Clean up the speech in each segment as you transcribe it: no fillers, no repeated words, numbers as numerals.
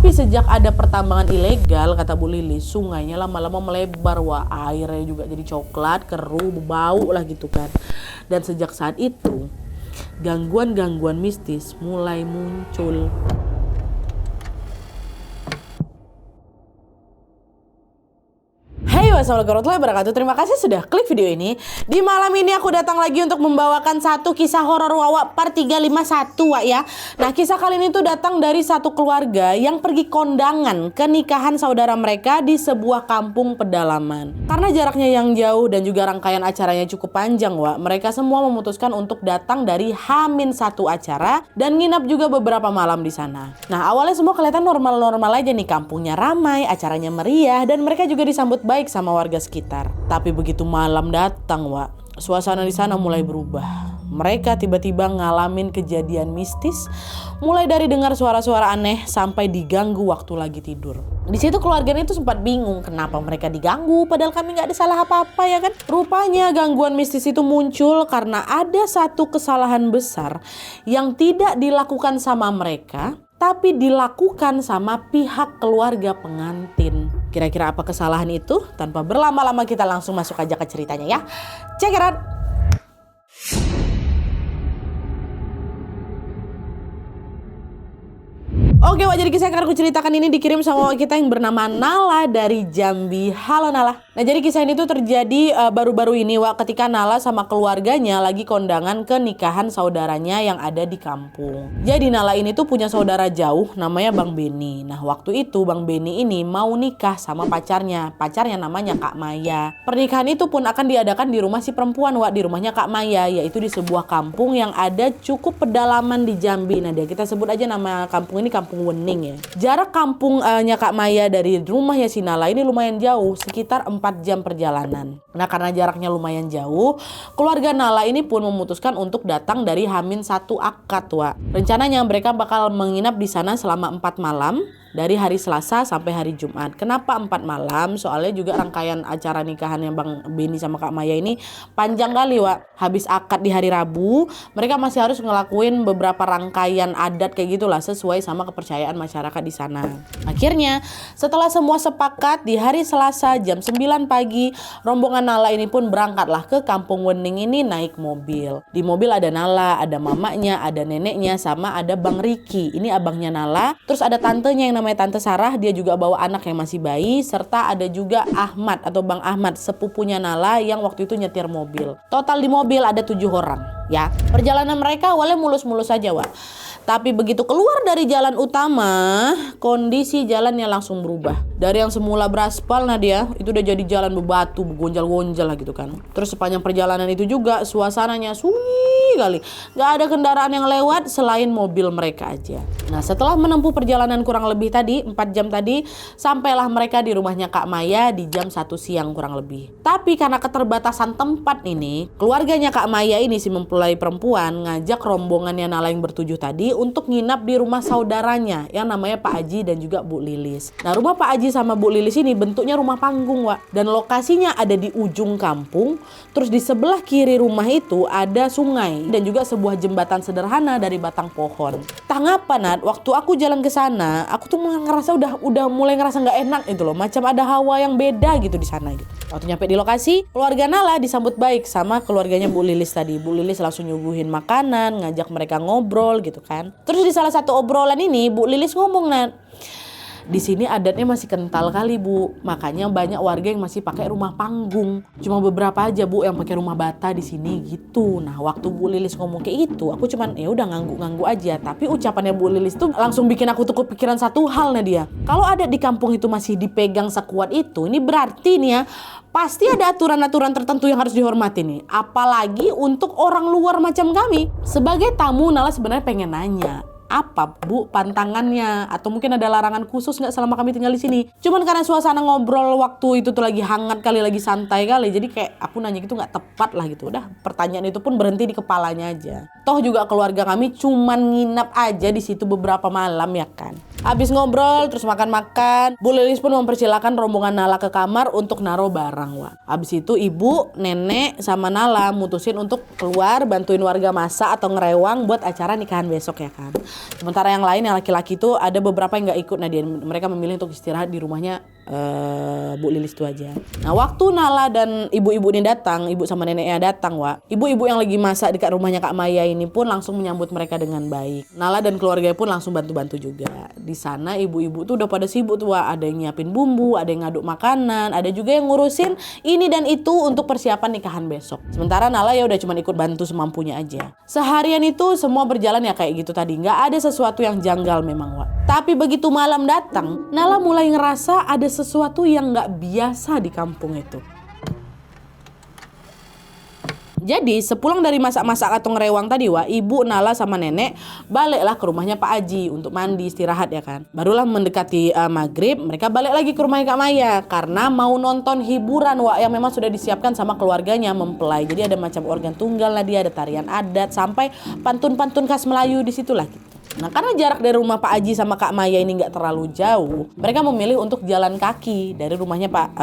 Tapi sejak ada pertambangan ilegal, kata Bu Lilis, sungainya lama-lama melebar. Wah, airnya juga jadi coklat, keruh, bau lah gitu kan. Dan sejak saat itu, gangguan-gangguan mistis mulai muncul. Hey, wassalamualaikum warahmatullahi wabarakatuh. Terima kasih sudah klik video ini. Di malam ini aku datang lagi untuk membawakan satu kisah horor Wawa part 351, Wak ya. Nah, kisah kali ini tuh datang dari satu keluarga yang pergi kondangan ke nikahan saudara mereka di sebuah kampung pedalaman. Karena jaraknya yang jauh dan juga rangkaian acaranya cukup panjang, Wak, mereka semua memutuskan untuk datang dari H-1 acara dan nginap juga beberapa malam di sana. Nah, awalnya semua kelihatan normal-normal aja nih, kampungnya ramai, acaranya meriah, dan mereka juga disambut baik sama warga sekitar. Tapi begitu malam datang, Wak, suasana di sana mulai berubah. Mereka tiba-tiba ngalamin kejadian mistis, mulai dari dengar suara-suara aneh sampai diganggu waktu lagi tidur. Di situ keluarganya itu sempat bingung kenapa mereka diganggu, padahal kami nggak ada salah apa-apa ya kan. Rupanya gangguan mistis itu muncul karena ada satu kesalahan besar yang tidak dilakukan sama mereka, tapi dilakukan sama pihak keluarga pengantin. Kira-kira apa kesalahan itu? Tanpa berlama-lama kita langsung masuk aja ke ceritanya ya. Check it out! Oke, Wak, jadi kisah yang akan aku ceritakan ini dikirim sama kita yang bernama Nala dari Jambi. Halo Nala. Nah, jadi kisah ini tuh terjadi baru-baru ini, Wak, ketika Nala sama keluarganya lagi kondangan ke nikahan saudaranya yang ada di kampung. Jadi Nala ini tuh punya saudara jauh namanya Bang Beni. Nah, waktu itu Bang Beni ini mau nikah sama pacarnya. Pacarnya namanya Kak Maya. Pernikahan itu pun akan diadakan di rumah si perempuan, Wak, di rumahnya Kak Maya, yaitu di sebuah kampung yang ada cukup pedalaman di Jambi. Nah, kita sebut aja nama kampung ini Kampung Wening ya. Jarak kampungnya Kak Maya dari rumahnya si Nala ini lumayan jauh, sekitar 4 jam perjalanan. Nah, karena jaraknya lumayan jauh, keluarga Nala ini pun memutuskan untuk datang dari H-1 akad, Wak. Rencananya mereka bakal menginap di sana selama 4 malam. Dari hari Selasa sampai hari Jumat. Kenapa 4 malam? Soalnya juga rangkaian acara nikahannya Bang Beni sama Kak Maya ini panjang kali, Wak. Habis akad di hari Rabu, mereka masih harus ngelakuin beberapa rangkaian adat kayak gitulah, sesuai sama kepercayaan masyarakat di sana. Akhirnya, setelah semua sepakat, di hari Selasa jam 9 pagi, rombongan Nala ini pun berangkatlah ke Kampung Wening ini naik mobil. Di mobil ada Nala, ada mamanya, ada neneknya, sama ada Bang Riki. Ini abangnya Nala. Terus ada tantenya yang namanya Tante Sarah, dia juga bawa anak yang masih bayi, serta ada juga Ahmad atau Bang Ahmad, sepupunya Nala yang waktu itu nyetir mobil. Total di mobil ada 7 orang ya. Perjalanan mereka awalnya mulus-mulus saja, Wak. Tapi begitu keluar dari jalan utama, kondisi jalannya langsung berubah. Dari yang semula beraspal, Nadia, itu udah jadi jalan bebatu, bergonjal-gonjal lah gitu kan. Terus sepanjang perjalanan itu juga suasananya sunyi kali. Gak ada kendaraan yang lewat selain mobil mereka aja. Nah, setelah menempuh perjalanan kurang lebih tadi, 4 jam tadi, sampailah mereka di rumahnya Kak Maya di jam 1 siang kurang lebih. Tapi karena keterbatasan tempat ini, keluarganya Kak Maya ini, si mempelai perempuan, ngajak rombongannya Nala yang bertujuh tadi untuk nginap di rumah saudaranya yang namanya Pak Aji dan juga Bu Lilis. Nah, rumah Pak Aji sama Bu Lilis ini bentuknya rumah panggung, Wak. Dan lokasinya ada di ujung kampung. Terus di sebelah kiri rumah itu ada sungai dan juga sebuah jembatan sederhana dari batang pohon. Entah ngapa, Nat, waktu aku jalan ke sana, aku tuh ngerasa udah mulai ngerasa nggak enak gitu loh. Macam ada hawa yang beda gitu di sana gitu. Waktu nyampe di lokasi, keluarga Nala disambut baik sama keluarganya Bu Lilis tadi. Bu Lilis langsung nyuguhin makanan, ngajak mereka ngobrol gitu kan. Terus di salah satu obrolan ini Bu Lilis ngomong, Nat, di sini adatnya masih kental kali, Bu. Makanya banyak warga yang masih pakai rumah panggung. Cuma beberapa aja, Bu, yang pakai rumah bata di sini gitu. Nah, waktu Bu Lilis ngomong kayak gitu, aku cuman ya udah ngangguk-ngangguk aja. Tapi ucapannya Bu Lilis tuh langsung bikin aku tuh kepikiran satu hal, Nadia. Kalau adat di kampung itu masih dipegang sekuat itu, ini berarti nih ya, pasti ada aturan-aturan tertentu yang harus dihormati nih. Apalagi untuk orang luar macam kami. Sebagai tamu, Nala sebenarnya pengen nanya, apa, Bu, pantangannya? Atau mungkin ada larangan khusus nggak selama kami tinggal di sini? Cuman karena suasana ngobrol waktu itu tuh lagi hangat kali, lagi santai kali. Jadi kayak aku nanya gitu nggak tepat lah gitu. Udah, pertanyaan itu pun berhenti di kepalanya aja. Toh juga keluarga kami cuman nginap aja di situ beberapa malam ya kan. Habis ngobrol, terus makan-makan, Bu Lilis pun mempersilahkan rombongan Nala ke kamar untuk naruh barang, Wak. Habis itu ibu, nenek, sama Nala mutusin untuk keluar bantuin warga masak atau ngerewang buat acara nikahan besok ya kan. Sementara yang lain yang laki-laki itu ada beberapa yang nggak ikut. Nah mereka memilih untuk istirahat di rumahnya Bu Lilis itu aja. Nah waktu Nala dan ibu-ibu ini datang, ibu sama neneknya datang, ibu-ibu yang lagi masak dekat rumahnya Kak Maya ini pun langsung menyambut mereka dengan baik. Nala dan keluarganya pun langsung bantu-bantu juga. Di sana ibu-ibu tuh udah pada sibuk tuh, ada yang nyiapin bumbu, ada yang ngaduk makanan, ada juga yang ngurusin ini dan itu untuk persiapan nikahan besok. Sementara Nala ya udah cuma ikut bantu semampunya aja. Seharian itu semua berjalan ya kayak gitu tadi, nggak ada sesuatu yang janggal memang, Tapi begitu malam datang, Nala mulai ngerasa ada sesuatu yang nggak biasa di kampung itu. Jadi sepulang dari masak-masak atau ngerewang tadi, ibu, Nala sama nenek baliklah ke rumahnya Pak Aji untuk mandi istirahat ya kan. Barulah mendekati maghrib, mereka balik lagi ke rumahnya Kak Maya karena mau nonton hiburan yang memang sudah disiapkan sama keluarganya mempelai. Jadi ada macam organ tunggal lah dia, ada tarian adat sampai pantun-pantun khas Melayu di situlah gitu. Nah karena jarak dari rumah Pak Aji sama Kak Maya ini nggak terlalu jauh, mereka memilih untuk jalan kaki dari rumahnya Pak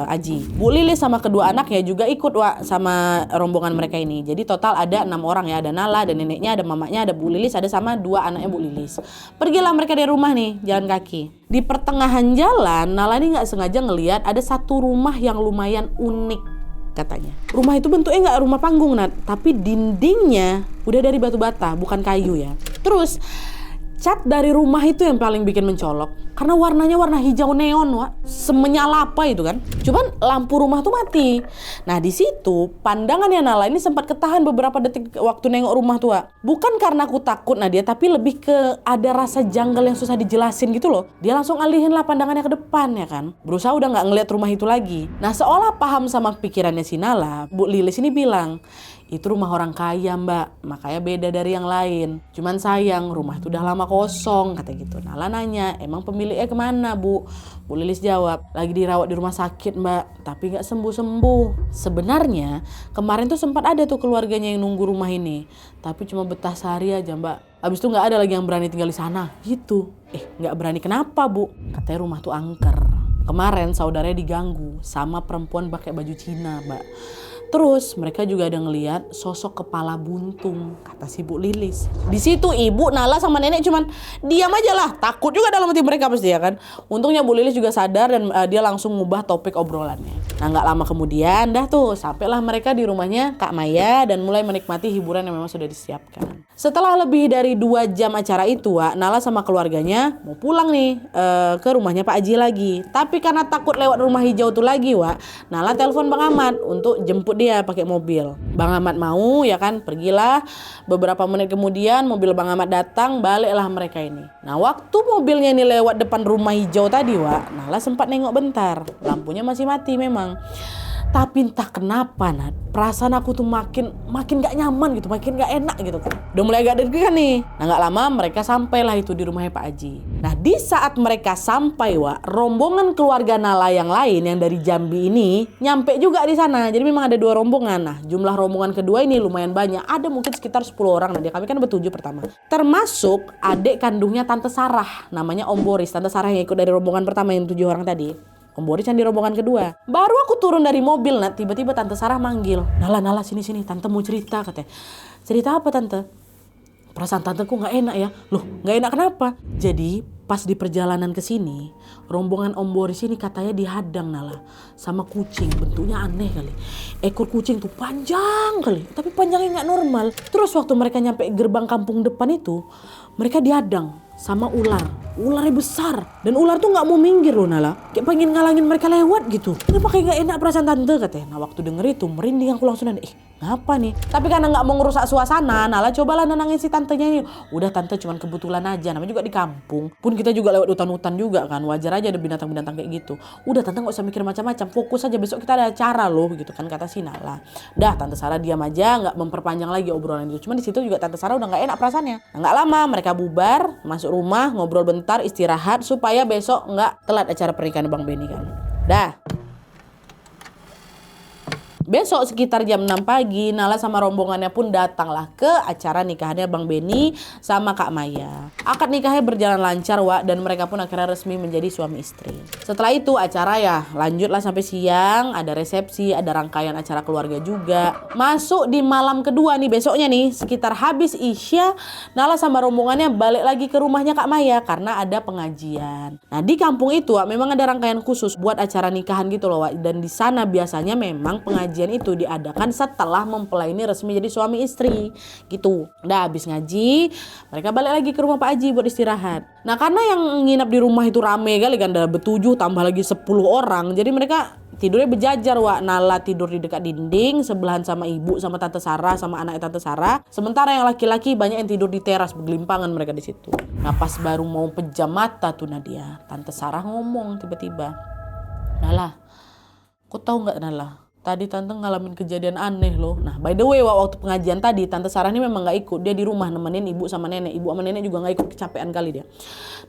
Aji. Bu Lilis sama kedua anaknya juga ikut sama rombongan mereka ini. Jadi total ada 6 orang ya, ada Nala, ada neneknya, ada mamanya, ada Bu Lilis, ada sama 2 anaknya Bu Lilis. Pergilah mereka dari rumah nih, jalan kaki. Di pertengahan jalan, Nala ini nggak sengaja ngelihat ada satu rumah yang lumayan unik. Katanya rumah itu bentuknya nggak rumah panggung, tapi dindingnya udah dari batu bata, bukan kayu ya. Terus cat dari rumah itu yang paling bikin mencolok karena warnanya warna hijau neon, semenyala apa itu kan. Cuman lampu rumah tuh mati. Nah di situ pandangannya Nala ini sempat ketahan beberapa detik waktu nengok rumah tuh, bukan karena aku takut Nadia, tapi lebih ke ada rasa janggal yang susah dijelasin gitu loh. Dia langsung alihin lah pandangannya ke depan ya kan, berusaha udah nggak ngeliat rumah itu lagi. Nah seolah paham sama pikirannya si Nala, Bu Lilis ini bilang, itu rumah orang kaya mbak, makanya beda dari yang lain. Cuman sayang rumah itu udah lama kosong, kata gitu. Nala nanya, emang pemiliknya kemana bu? Bu Lilis jawab, lagi dirawat di rumah sakit mbak, tapi gak sembuh-sembuh. Sebenarnya kemarin tuh sempat ada tuh keluarganya yang nunggu rumah ini, tapi cuma betah sehari aja mbak. Abis itu gak ada lagi yang berani tinggal di sana gitu. Gak berani kenapa bu? Katanya rumah tuh angker. Kemarin saudaranya diganggu sama perempuan pakai baju Cina mbak. Terus mereka juga ada ngelihat sosok kepala buntung, kata si Bu Lilis. Di situ ibu, Nala sama nenek cuman diam aja lah, takut juga dalam hati mereka pasti ya kan. Untungnya Bu Lilis juga sadar dan dia langsung ngubah topik obrolannya. Nah nggak lama kemudian dah tuh sampailah mereka di rumahnya Kak Maya dan mulai menikmati hiburan yang memang sudah disiapkan. Setelah lebih dari 2 jam acara itu, Nala sama keluarganya mau pulang nih ke rumahnya Pak Aji lagi. Tapi karena takut lewat rumah hijau tuh lagi, Nala telepon Bang Ahmad untuk jemput dia pakai mobil. Bang Ahmad mau ya kan, pergilah. Beberapa menit kemudian mobil Bang Ahmad datang, baliklah mereka ini. Nah waktu mobilnya ini lewat depan rumah hijau tadi, Nala sempat nengok bentar. Lampunya masih mati memang. Tapi entah kenapa perasaan aku tuh makin gak nyaman gitu, makin gak enak gitu kan. Udah mulai agak deg-degan nih. Nah gak lama mereka sampailah itu di rumahnya Pak Aji. Nah di saat mereka sampai, rombongan keluarga Nala yang lain yang dari Jambi ini nyampe juga di sana. Jadi memang ada 2 rombongan. Nah jumlah rombongan kedua ini lumayan banyak. Ada mungkin sekitar 10 orang. Nah kami kan bertujuh pertama. Termasuk adik kandungnya Tante Sarah, namanya Om Boris. Tante Sarah yang ikut dari rombongan pertama yang 7 orang tadi. Om Boris yang di rombongan kedua. Baru aku turun dari mobil, tiba-tiba Tante Sarah manggil. Nala, sini, Tante mau cerita katanya. Cerita apa Tante? Perasaan Tanteku gak enak ya. Loh, gak enak kenapa? Jadi pas di perjalanan ke sini, rombongan Om Boris ini katanya dihadang Nala sama kucing. Bentuknya aneh kali. Ekor kucing tuh panjang kali, tapi panjangnya gak normal. Terus waktu mereka nyampe gerbang kampung depan itu, mereka dihadang sama ularnya besar, dan ular tuh nggak mau minggir loh Nala, kayak pengen ngalangin mereka lewat gitu. Kenapa kayak nggak enak perasaan Tante katanya. Nah waktu denger itu merinding aku langsung nanya, ngapa nih? Tapi karena nggak mau ngerusak suasana, Nala cobalah nenangin si tantenya ini. Udah Tante, cuman kebetulan aja, namanya juga di kampung, pun kita juga lewat hutan-hutan juga kan, wajar aja ada binatang-binatang kayak gitu. Udah Tante nggak usah mikir macam-macam, fokus aja, besok kita ada acara loh gitu kan, kata si Nala. Dah Tante Sarah diam aja, nggak memperpanjang lagi obrolan itu. Cuman di situ juga Tante Sarah udah nggak enak perasaannya. Nah, nggak lama mereka bubar, masuk rumah, ngobrol bentar, istirahat supaya besok nggak telat acara pernikahan Bang Benny kan. Dah. Besok sekitar jam 6 pagi, Nala sama rombongannya pun datanglah ke acara nikahannya Bang Beni sama Kak Maya. Akad nikahnya berjalan lancar, Wak, dan mereka pun akhirnya resmi menjadi suami istri. Setelah itu acara ya lanjutlah sampai siang, ada resepsi, ada rangkaian acara keluarga juga. Masuk di malam kedua nih, besoknya nih, sekitar habis Isya, Nala sama rombongannya balik lagi ke rumahnya Kak Maya karena ada pengajian. Nah, di kampung itu, Wak, memang ada rangkaian khusus buat acara nikahan gitu loh, Wak. Dan di sana biasanya memang pengajian itu diadakan setelah mempelai ini resmi jadi suami istri gitu. Udah habis ngaji, mereka balik lagi ke rumah Pak Haji buat istirahat. Nah, karena yang nginap di rumah itu rame kali kan, ada ber-7 tambah lagi 10 orang. Jadi mereka tidurnya berjajar, Wak. Nala tidur di dekat dinding sebelahan sama ibu sama tante Sarah sama anaknya tante Sarah. Sementara yang laki-laki banyak yang tidur di teras, bergelimpangan mereka di situ. Nah, pas baru mau pejam mata tuh Nadia, tante Sarah ngomong tiba-tiba, "Nala, kau tahu nggak Nala? Tadi tante ngalamin kejadian aneh loh." Nah, by the way, waktu pengajian tadi tante Sarah ini memang nggak ikut. Dia di rumah nemenin ibu sama nenek. Ibu sama nenek juga nggak ikut, kecapean kali dia.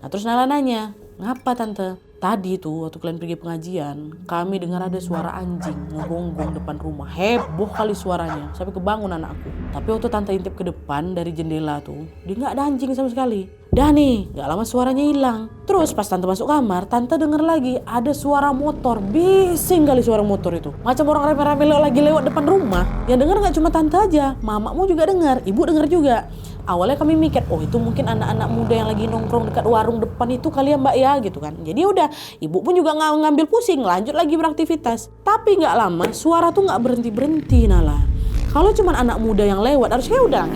Nah, terus Nala nanya, "Ngapa tante?" "Tadi tuh waktu kalian pergi pengajian, kami dengar ada suara anjing ngegonggong depan rumah. Heboh kali suaranya, sampai kebangun anakku. Tapi waktu tante intip ke depan dari jendela tuh, dia nggak ada anjing sama sekali. Dah nih, gak lama suaranya hilang. Terus pas tante masuk kamar, tante denger lagi ada suara motor. Bising kali suara motor itu. Macam orang rame-rame lagi lewat depan rumah. Yang denger gak cuma tante aja, mamamu juga denger, ibu denger juga. Awalnya kami mikir, oh itu mungkin anak-anak muda yang lagi nongkrong dekat warung depan itu kali ya Mbak ya gitu kan. Jadi udah, ibu pun juga gak ngambil pusing, lanjut lagi beraktivitas. Tapi gak lama, suara tuh gak berhenti-berhenti Nala. Kalau cuma anak muda yang lewat, harusnya udah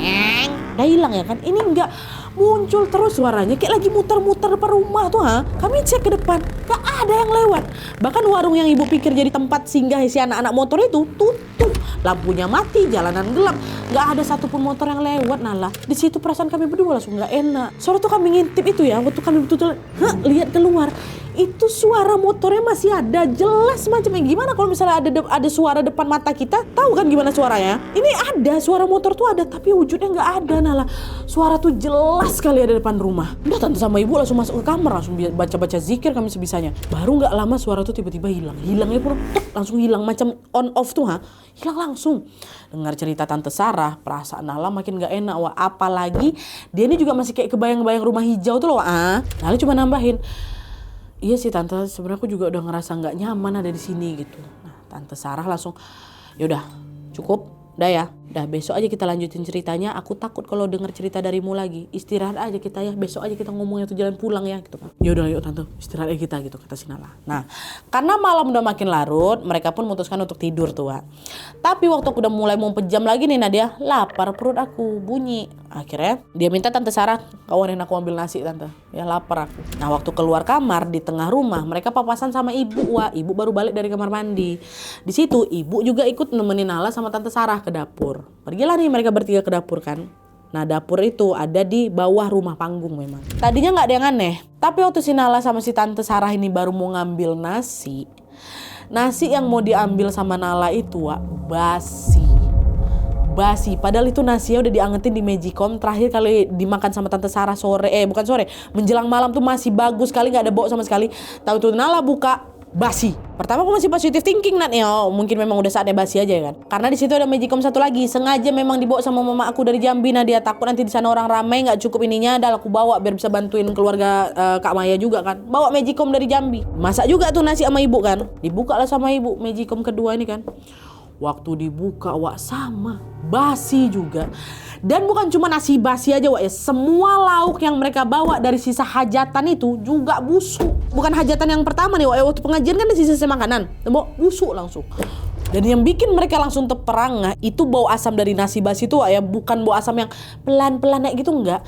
hilang ya kan. Ini enggak, muncul terus suaranya kayak lagi muter-muter depan rumah tuh. Kami cek ke depan, gak ada yang lewat. Bahkan warung yang ibu pikir jadi tempat singgah si anak-anak motor itu tutup, lampunya mati, jalanan gelap, gak ada satupun motor yang lewat Nala. Di situ perasaan kami berdua langsung gak enak. Soalnya tuh kami ngintip itu ya, waktu kami betul-betul lihat keluar, itu suara motornya masih ada, jelas macam gimana kalau misalnya ada suara depan mata kita, tahu kan gimana suaranya? Ini ada suara motor tuh ada, tapi wujudnya nggak ada Nala. Suara tuh jelas sekali ada depan rumah. Udah tante sama ibu langsung masuk ke kamar, langsung baca-baca zikir kami sebisanya. Baru nggak lama suara tuh tiba-tiba hilang. Hilangnya pun langsung hilang, macam on off tuh hilang langsung. Dengar cerita tante Sarah, perasaan Nala makin nggak enak Wah. Apalagi dia ini juga masih kayak kebayang-bayang rumah hijau tuh loh. Nala cuma nambahin, "Iya sih tante, sebenarnya aku juga udah ngerasa nggak nyaman ada di sini gitu." Nah, tante Sarah langsung, "Yaudah, cukup, udah ya, udah besok aja kita lanjutin ceritanya. Aku takut kalau dengar cerita darimu lagi. Istirahat aja kita ya, besok aja kita ngomongnya tuh jalan pulang ya gitu kan." "Yaudah yuk tante, istirahat aja kita," gitu kata si Nala. Nah, karena malam udah makin larut, mereka pun memutuskan untuk tidur tuh Wak. Tapi waktu aku udah mulai mau pejam lagi nih Nadia, lapar, perut aku bunyi. Akhirnya dia minta tante Sarah, "Kawanin aku ambil nasi tante, ya lapar aku." Nah, waktu keluar kamar di tengah rumah, mereka papasan sama ibu Wak. Ibu baru balik dari kamar mandi. Di situ ibu juga ikut nemenin Nala sama tante Sarah ke dapur. Pergilah nih mereka bertiga ke dapur kan. Nah, dapur itu ada di bawah rumah panggung memang. Tadinya nggak ada yang aneh, tapi waktu si Nala sama si tante Sarah ini baru mau ngambil nasi yang mau diambil sama Nala itu Wak, basi. Padahal itu nasinya udah diangetin di Magicom. Terakhir kali dimakan sama tante Sarah menjelang malam tuh masih bagus sekali, nggak ada bau sama sekali. Tahu tuh Nala buka, basi. Pertama aku masih positive thinking mungkin memang udah saatnya basi aja ya kan. Karena di situ ada Magicom satu lagi, sengaja memang dibawa sama mama aku dari Jambi. Dia takut nanti di sana orang ramai nggak cukup ininya, dah aku bawa biar bisa bantuin keluarga Kak Maya juga kan. Bawa Magicom dari Jambi. Masak juga tuh nasi sama ibu kan. Dibuka lah sama ibu Magicom kedua ini kan. Waktu dibuka Wak, sama basi juga. Dan bukan cuma nasi basi aja Wak ya, semua lauk yang mereka bawa dari sisa hajatan itu juga busuk. Bukan hajatan yang pertama nih Wak ya, waktu pengajian kan ada sisa makanan, busuk langsung. Dan yang bikin mereka langsung terperangah itu bau asam dari nasi basi itu Wak ya, bukan bau asam yang pelan-pelan kayak gitu enggak.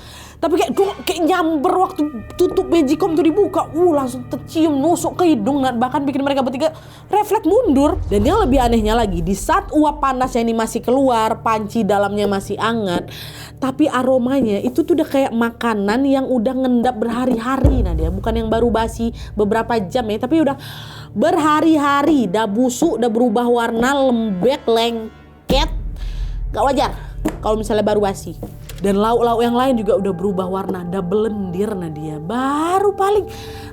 Tapi kayak nyamber waktu tutup Magicom tuh dibuka, langsung tercium nusuk ke hidung, bahkan bikin mereka bertiga refleks mundur. Dan yang lebih anehnya lagi, di saat uap panasnya ini masih keluar, panci dalamnya masih hangat, tapi aromanya itu tuh udah kayak makanan yang udah ngendap berhari-hari dia, bukan yang baru basi beberapa jam ya, tapi udah berhari-hari, dah busuk, dah berubah warna, lembek, lengket, gak wajar kalau misalnya baru basi. Dan lauk-lauk yang lain juga udah berubah warna, dah belendir dia. Baru paling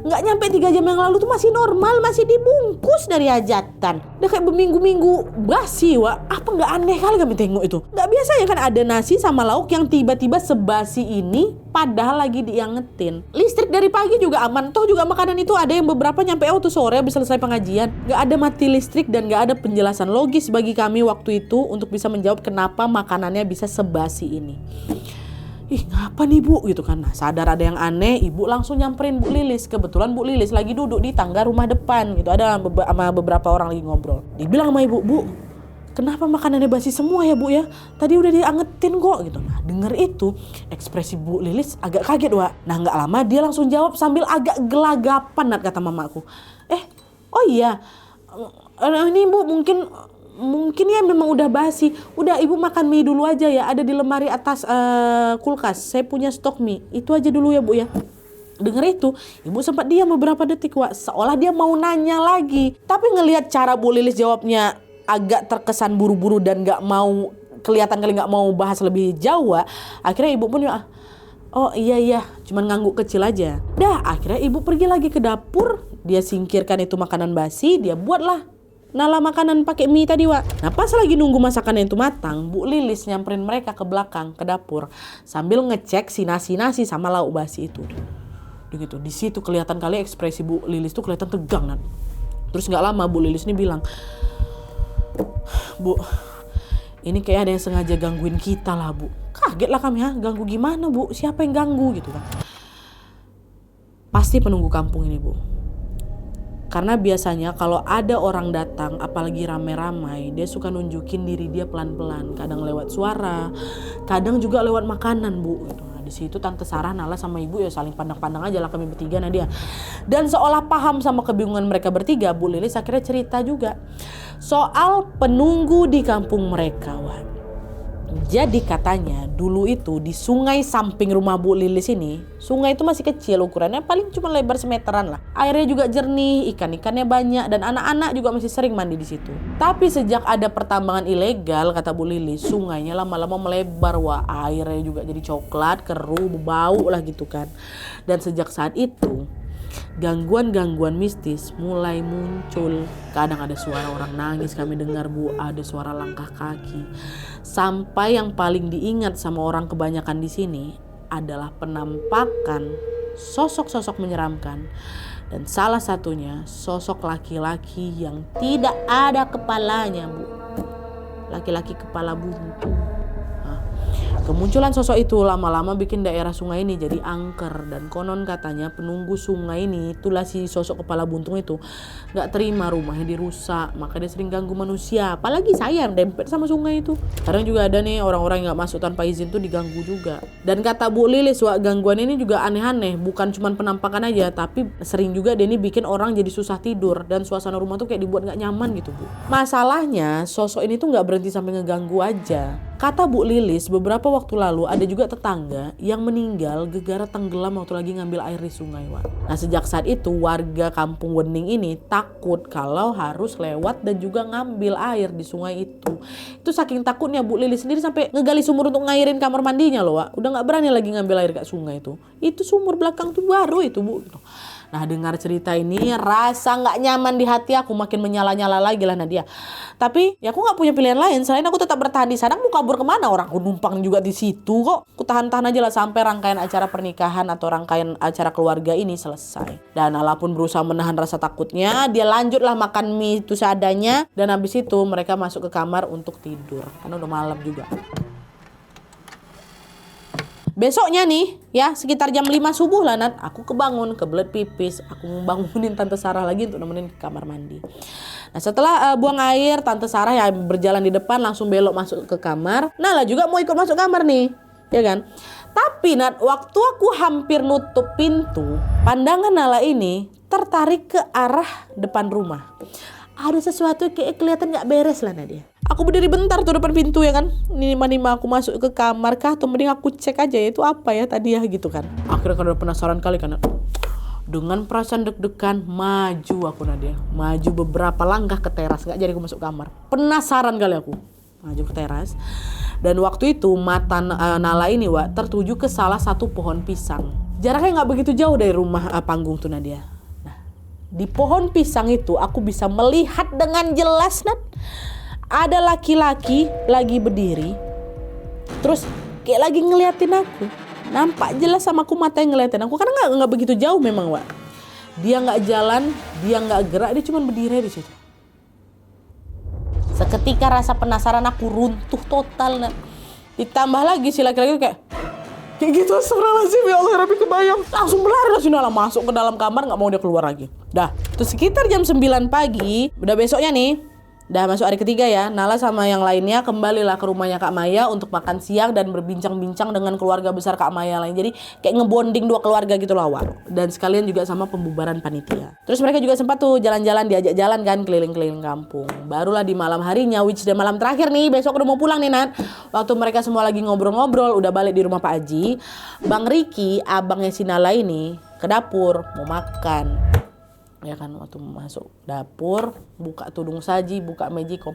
Nggak nyampe 3 jam yang lalu tuh masih normal, masih dibungkus dari hajatan. Udah kayak berminggu-minggu basi, Wak. Apa nggak aneh kali kami tengok itu? Nggak biasa ya kan ada nasi sama lauk yang tiba-tiba sebasi ini padahal lagi diangetin. Listrik dari pagi juga aman. Toh juga makanan itu ada yang beberapa nyampe tuh sore habis selesai pengajian. Nggak ada mati listrik dan nggak ada penjelasan logis bagi kami waktu itu untuk bisa menjawab kenapa makanannya bisa sebasi ini. Ih, ngapa nih Bu gitu kan. Nah, sadar ada yang aneh, ibu langsung nyamperin Bu Lilis. Kebetulan Bu Lilis lagi duduk di tangga rumah depan gitu. Ada sama beberapa orang lagi ngobrol. Dibilang sama ibu, "Bu, kenapa makanannya basi semua ya Bu ya? Tadi udah diangetin kok," gitu. Nah, denger itu ekspresi Bu Lilis agak kaget, Wak. Nah, nggak lama dia langsung jawab sambil agak gelagapan, kata mamaku. Oh iya, ini Bu mungkin ya memang udah basi. Udah ibu makan mie dulu aja ya, ada di lemari atas kulkas. Saya punya stok mie. Itu aja dulu ya Bu ya. Dengar itu, ibu sempat diam beberapa detik, Wak, seolah dia mau nanya lagi. Tapi ngelihat cara Bu Lilis jawabnya agak terkesan buru-buru dan kelihatan kali nggak mau bahas lebih jauh, Wak. Akhirnya ibu pun ya, "Oh iya, cuman ngangguk kecil aja." Dah, akhirnya ibu pergi lagi ke dapur. Dia singkirkan itu makanan basi, dia buatlah Nala makanan pakai mie tadi, Wak. Nah, pas lagi nunggu masakan itu matang, Bu Lilis nyamperin mereka ke belakang, ke dapur, sambil ngecek si nasi sama lauk basi itu. Gitu. Di situ kelihatan kali ekspresi Bu Lilis tuh kelihatan tegang, Nat. Terus nggak lama Bu Lilis ini bilang, "Bu, ini kayak ada yang sengaja gangguin kita lah, Bu." Kaget lah kami, ganggu gimana, Bu? Siapa yang ganggu gitu kan? Pasti penunggu kampung ini, Bu. Karena biasanya kalau ada orang datang, apalagi rame-ramai, dia suka nunjukin diri dia pelan-pelan. Kadang lewat suara, kadang juga lewat makanan, Bu. Nah, di situ Tante Sarah, Nala sama ibu ya saling pandang-pandang aja lah kami bertiga, Nadia. Dan seolah paham sama kebingungan mereka bertiga, Bu Lilis akhirnya cerita juga soal penunggu di kampung mereka, Wak. Jadi katanya dulu itu di sungai samping rumah Bu Lilis ini, sungai itu masih kecil ukurannya, paling cuma lebar semeteran lah. Airnya juga jernih, ikan-ikannya banyak dan anak-anak juga masih sering mandi di situ. Tapi sejak ada pertambangan ilegal, kata Bu Lilis, sungainya lama-lama melebar, Wah. Airnya juga jadi coklat, keruh, bau lah gitu kan. Dan sejak saat itu gangguan-gangguan mistis mulai muncul. Kadang ada suara orang nangis kami dengar, Bu, ada suara langkah kaki. Sampai yang paling diingat sama orang kebanyakan di sini adalah penampakan sosok-sosok menyeramkan. Dan salah satunya sosok laki-laki yang tidak ada kepalanya, Bu. Laki-laki kepala buntu. Kemunculan sosok itu lama-lama bikin daerah sungai ini jadi angker. Dan konon katanya penunggu sungai ini, itulah si sosok kepala buntung itu, gak terima rumahnya dirusak. Maka dia sering ganggu manusia. Apalagi saya yang dempet sama sungai itu. Kadang juga ada nih orang-orang yang gak masuk tanpa izin tuh diganggu juga. Dan kata Bu Lilis, Wak, gangguan ini juga aneh-aneh. Bukan cuma penampakan aja, tapi sering juga dia ini bikin orang jadi susah tidur. Dan suasana rumah tuh kayak dibuat gak nyaman gitu, Bu. Masalahnya sosok ini tuh gak berhenti sampai ngeganggu aja. Kata Bu Lilis, beberapa waktu lalu ada juga tetangga yang meninggal gegara tenggelam waktu lagi ngambil air di sungai, Wak. Nah, sejak saat itu warga kampung Wening ini takut kalau harus lewat dan juga ngambil air di sungai itu. Itu saking takutnya Bu Lilis sendiri sampai ngegali sumur untuk ngairin kamar mandinya loh, Wak. Udah gak berani lagi ngambil air ke sungai itu. Itu sumur belakang tuh baru itu, Bu. Nah, dengar cerita ini rasa gak nyaman di hati aku makin menyala-nyala lagi lah Nadia. Tapi ya aku gak punya pilihan lain selain aku tetap bertahan di sana. Mau kabur kemana, orang aku numpang juga di situ kok. Aku tahan-tahan aja lah sampai rangkaian acara pernikahan atau rangkaian acara keluarga ini selesai. Dan Ala pun berusaha menahan rasa takutnya. Dia lanjutlah makan mie itu seadanya. Dan habis itu mereka masuk ke kamar untuk tidur karena udah malam juga. Besoknya nih ya sekitar jam 5 subuh lah Nat, aku kebangun, kebelet pipis. Aku bangunin Tante Sarah lagi untuk nemenin ke kamar mandi. Nah, setelah buang air, Tante Sarah yang berjalan di depan langsung belok masuk ke kamar. Nala juga mau ikut masuk kamar nih, ya kan? Tapi Nat, waktu aku hampir nutup pintu, pandangan Nala ini tertarik ke arah depan rumah. Ada sesuatu kayak kelihatan gak beres lah Nadia. Aku berdiri bentar tuh depan pintu ya kan. Nima aku masuk ke kamar kah atau mending aku cek aja ya itu apa ya tadi ya gitu kan. Akhirnya kan udah penasaran kali kan. Dengan perasaan deg-degan maju aku Nadia. Maju beberapa langkah ke teras, gak jadi aku masuk kamar. Penasaran kali aku. Maju ke teras. Dan waktu itu mata Nala ini, Wak, tertuju ke salah satu pohon pisang. Jaraknya nggak begitu jauh dari rumah panggung tuh Nadia. Nah, di pohon pisang itu aku bisa melihat dengan jelas, Nat. Ada laki-laki lagi berdiri, terus kayak lagi ngeliatin aku. Nampak jelas sama aku mata yang ngeliatin aku, karena nggak begitu jauh memang, Wak. Dia nggak jalan, dia nggak gerak, dia cuma berdiri di situ. Seketika rasa penasaran aku runtuh total, Nat. Ditambah lagi si laki-laki kayak gitu, astagfirullahaladzim, ya Allah, Rabbi kebayang. Langsung berlari langsung masuk ke dalam kamar, nggak mau dia keluar lagi. Dah, terus sekitar jam 9 pagi, udah besoknya nih, udah masuk hari ketiga ya, Nala sama yang lainnya kembalilah ke rumahnya Kak Maya untuk makan siang dan berbincang-bincang dengan keluarga besar Kak Maya lain. Jadi kayak ngebonding 2 keluarga gitu loh, Wak. Dan sekalian juga sama pembubaran panitia. Terus mereka juga sempat tuh jalan-jalan, diajak jalan kan keliling-keliling kampung. Barulah di malam harinya, which day malam terakhir nih, besok udah mau pulang nih, Nat. Waktu mereka semua lagi ngobrol-ngobrol, udah balik di rumah Pak Haji, Bang Riki, abangnya si Nala ini, ke dapur mau makan. Ya kan, waktu masuk dapur, buka tudung saji, buka magicom,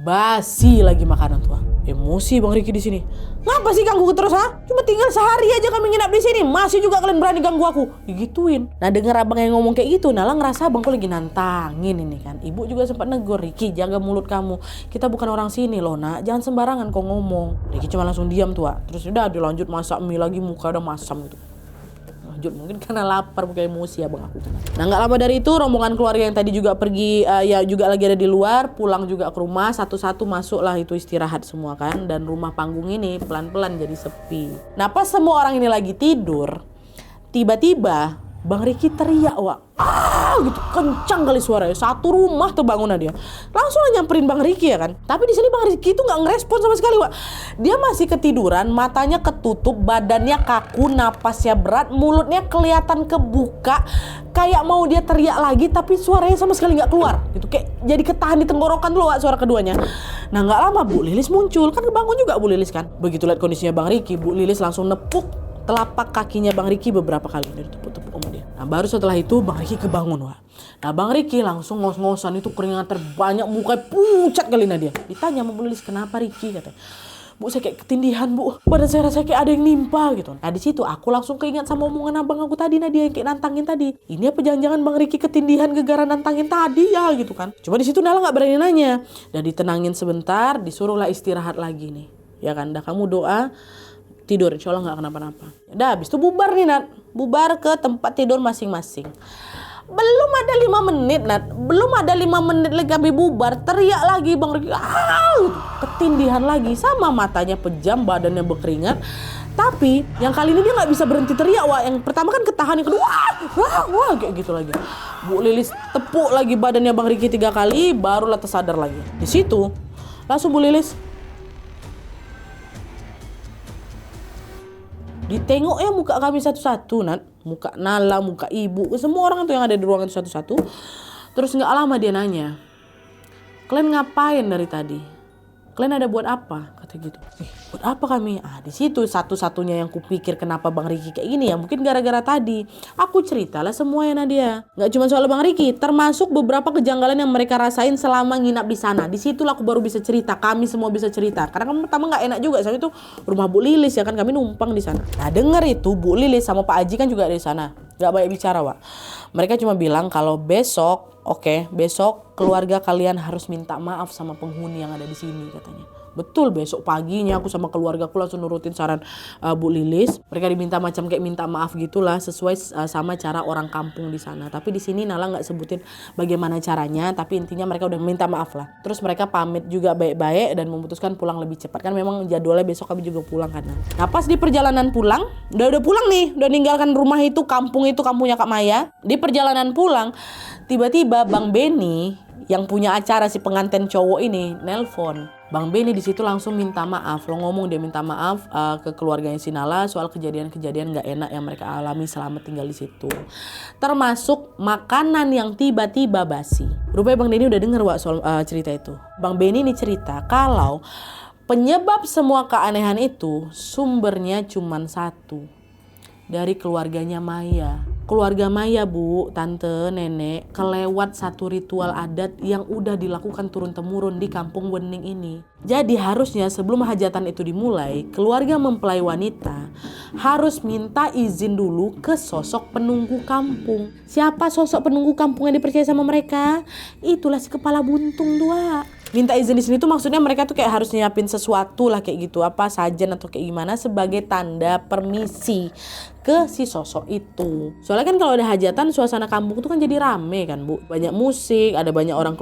basi lagi makanan tuh. Emosi Bang Riki di sini. Ngapa sih ganggu terus, ha? Cuma tinggal sehari aja kami nginap di sini, masih juga kalian berani ganggu aku. Digituin. Nah, dengar abang yang ngomong kayak gitu, Nala ngerasa abang kok lagi nantangin ini kan. Ibu juga sempat negur, Riki jaga mulut kamu. Kita bukan orang sini loh, Nak. Jangan sembarangan kau ngomong. Riki cuma langsung diam tuh, ha. Terus udah dilanjut masak mie lagi, muka udah masam gitu. Mungkin karena lapar, bukan emosi abang aku. Nah, nggak lama dari itu rombongan keluarga yang tadi juga pergi, ya juga lagi ada di luar, pulang juga ke rumah, satu-satu masuklah itu istirahat semua kan, dan rumah panggung ini pelan-pelan jadi sepi. Nah, pas semua orang ini lagi tidur, tiba-tiba Bang Riki teriak, Wak. Gitu kencang kali suaranya. Satu rumah tuh bangunan dia. Langsung nyamperin Bang Riki ya kan. Tapi di sini Bang Riki itu nggak ngerespon sama sekali, Wak. Dia masih ketiduran, matanya ketutup, badannya kaku, napasnya berat, mulutnya kelihatan kebuka, kayak mau dia teriak lagi tapi suaranya sama sekali nggak keluar. Gitu kayak jadi ketahan di tenggorokan dulu, Wak, suara keduanya. Nah, nggak lama Bu Lilis muncul, kan bangun juga Bu Lilis kan. Begitu lihat kondisinya Bang Riki, Bu Lilis langsung nepuk telapak kakinya Bang Riki beberapa kali, dari tepuk-tepuk sama dia. Nah, baru setelah itu Bang Riki kebangun, Wak. Nah, Bang Riki langsung ngos-ngosan, itu keringat terbanyak, mukanya pucat kali Nadia. Ditanya sama Bu Lilis, kenapa Riki? Katanya, Bu, saya kayak ketindihan, Bu. Badan saya rasa kayak ada yang nimpa gitu. Nah, di situ aku langsung keingat sama omongan abang aku tadi, Nadia, yang kayak nantangin tadi. Ini apa jangan-jangan Bang Riki ketindihan gara-gara nantangin tadi ya gitu kan. Cuma di situ Nala nggak berani nanya. Dan ditenangin sebentar, disuruhlah istirahat lagi nih. Ya kan, dah kamu doa, tidur, insya Allah gak kenapa-napa. Udah habis itu bubar nih, Nat. Bubar ke tempat tidur masing-masing. Belum ada 5 menit, Nat. Belum ada 5 menit lagi kami bubar, teriak lagi Bang Riki. Ketindihan lagi, sama matanya pejam, badannya berkeringat. Tapi yang kali ini dia gak bisa berhenti teriak, Wak. Yang pertama kan ketahan, yang kedua wah kayak gitu lagi. Bu Lilis tepuk lagi badannya Bang Riki 3 kali, barulah tersadar lagi. Di situ langsung Bu Lilis ditengoknya muka kami satu-satu, Nat. Muka Nala, muka ibu, semua orang tuh yang ada di ruangan satu-satu. Terus gak lama dia nanya, kalian ngapain dari tadi? Kalian ada buat apa? Kata gitu. Buat apa kami? Di situ satu-satunya yang kupikir kenapa Bang Riki kayak gini ya, mungkin gara-gara tadi. Aku ceritalah semuanya, Nadia. Gak cuma soal Bang Riki, termasuk beberapa kejanggalan yang mereka rasain selama nginap di sana. Di situlah aku baru bisa cerita, kami semua bisa cerita. Karena kan pertama gak enak juga, soalnya itu rumah Bu Lilis ya kan, kami numpang di sana. Nah, denger itu Bu Lilis sama Pak Haji kan juga ada di sana. Gak banyak bicara, Wak. Mereka cuma bilang kalau besok, besok keluarga kalian harus minta maaf sama penghuni yang ada di sini, katanya. Betul, besok paginya aku sama keluarga aku langsung nurutin saran Bu Lilis. Mereka diminta macam kayak minta maaf gitulah, sesuai sama cara orang kampung di sana. Tapi di sini Nala nggak sebutin bagaimana caranya, tapi intinya mereka udah minta maaf lah. Terus mereka pamit juga baik-baik dan memutuskan pulang lebih cepat, kan memang jadwalnya besok kami juga pulang kan. Nah, pas di perjalanan pulang, udah pulang nih, udah ninggalkan rumah itu, kampungnya Kak Maya. Di perjalanan pulang, tiba-tiba Bang Beni yang punya acara si pengantin cowok ini nelpon. Bang Beni di situ langsung minta maaf. Lo ngomong dia minta maaf ke keluarganya si Nala soal kejadian-kejadian gak enak yang mereka alami selama tinggal di situ. Termasuk makanan yang tiba-tiba basi. Rupanya Bang Beni udah denger, Wak, soal cerita itu. Bang Beni ini cerita kalau penyebab semua keanehan itu sumbernya cuma satu. Dari keluarganya Maya. keluarga Maya, Bu, tante, nenek, kelewat satu ritual adat yang udah dilakukan turun-temurun di kampung Wening ini. Jadi harusnya sebelum hajatan itu dimulai, keluarga mempelai wanita harus minta izin dulu ke sosok penunggu kampung. Siapa sosok penunggu kampung yang dipercaya sama mereka? Itulah si kepala buntung tua. Minta izin di sini tuh maksudnya mereka tuh kayak harus nyiapin sesuatu lah kayak gitu, apa sajen atau kayak gimana sebagai tanda permisi ke si sosok itu. Soalnya kan kalau ada hajatan suasana kampung tuh kan jadi rame kan, Bu. Banyak musik, ada banyak orang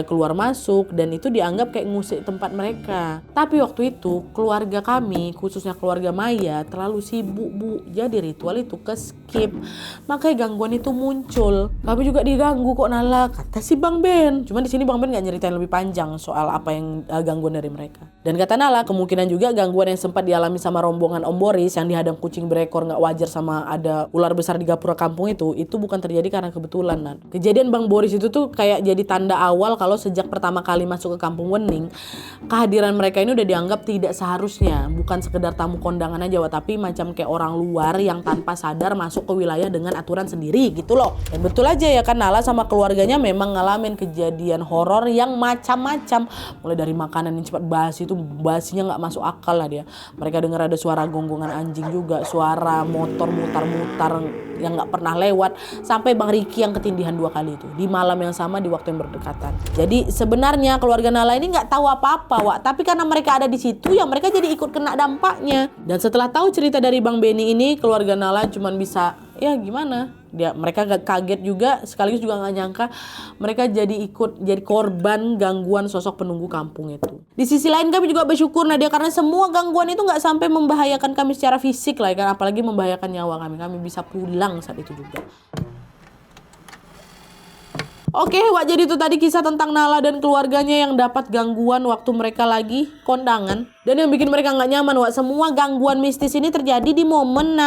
keluar masuk dan itu dianggap kayak ngusik tempat mereka. Tapi waktu itu keluarga kami, khususnya keluarga Maya, terlalu sibuk, Bu. Jadi ritual itu ke skip. Makanya gangguan itu muncul. Kami juga diganggu kok Nala, kata si Bang Ben. Cuma di sini Bang Ben nggak nyeritain lebih panjang soal apa yang gangguan dari mereka. Dan kata Nala, kemungkinan juga gangguan yang sempat dialami sama rombongan Om Boris yang dihadang kucing berekor nggak wajar sama ada ular besar di gapura kampung itu bukan terjadi karena kebetulan, Nan. Kejadian Bang Boris itu tuh kayak jadi tanda awal kalau sejak pertama kali masuk ke kampung Wening, kehadiran mereka ini udah dianggap tidak seharusnya, bukan sekedar tamu kondangan aja, tapi macam kayak orang luar yang tanpa sadar masuk ke wilayah dengan aturan sendiri gitu loh. Dan betul aja ya kan, Nala sama keluarganya memang ngalamin kejadian horor yang macam-macam, mulai dari makanan yang cepat basi, itu basinya nggak masuk akal lah dia. Mereka dengar ada suara gonggongan anjing juga, suara motor mutar-mutar yang nggak pernah lewat, sampai Bang Riki yang ketindihan 2 kali itu di malam yang sama di waktu yang berdekatan. Jadi sebenarnya keluarga Nala ini nggak tahu apa-apa, Wak, tapi karena mereka ada di situ ya mereka jadi ikut kena dampaknya. Dan setelah tahu cerita dari Bang Beni ini, keluarga Nala cuman bisa ya gimana, mereka kaget juga, sekaligus juga nggak nyangka mereka jadi korban gangguan sosok penunggu kampung itu. Di sisi lain kami juga bersyukur Nadia, karena semua gangguan itu nggak sampai membahayakan kami secara fisik lah kan, apalagi membahayakan nyawa kami bisa pulang saat itu juga. Oke, Wak, jadi itu tadi kisah tentang Nala dan keluarganya yang dapat gangguan waktu mereka lagi kondangan. Dan yang bikin mereka nggak nyaman, Wak, semua gangguan mistis ini terjadi di momen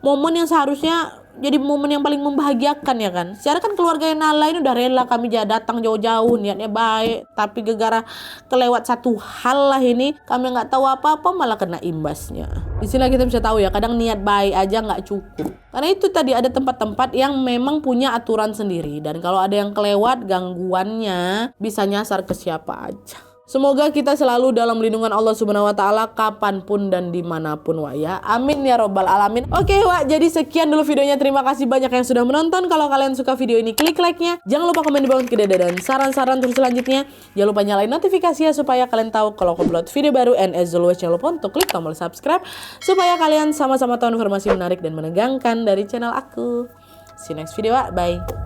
momen yang seharusnya jadi momen yang paling membahagiakan ya kan. Secara kan keluarga Nala ini udah rela kami datang jauh-jauh, niatnya baik, tapi gegara kelewat satu hal lah ini, kami nggak tahu apa-apa malah kena imbasnya. Di sini kita bisa tahu ya, kadang niat baik aja nggak cukup. Karena itu tadi ada tempat-tempat yang memang punya aturan sendiri, dan kalau ada yang kelewat gangguannya bisa nyasar ke siapa aja. Semoga kita selalu dalam lindungan Allah Subhanahu wa Ta'ala kapanpun dan dimanapun, Wak, ya. Amin ya robbal alamin. Oke, Wak, jadi sekian dulu videonya. Terima kasih banyak yang sudah menonton. Kalau kalian suka video ini, klik like-nya. Jangan lupa komen di bawah dan saran-saran terus selanjutnya. Jangan lupa nyalain notifikasinya supaya kalian tahu kalau aku upload video baru. And as always, jangan lupa untuk klik tombol subscribe supaya kalian sama-sama tahu informasi menarik dan menegangkan dari channel aku. See you next video, Wak. Bye.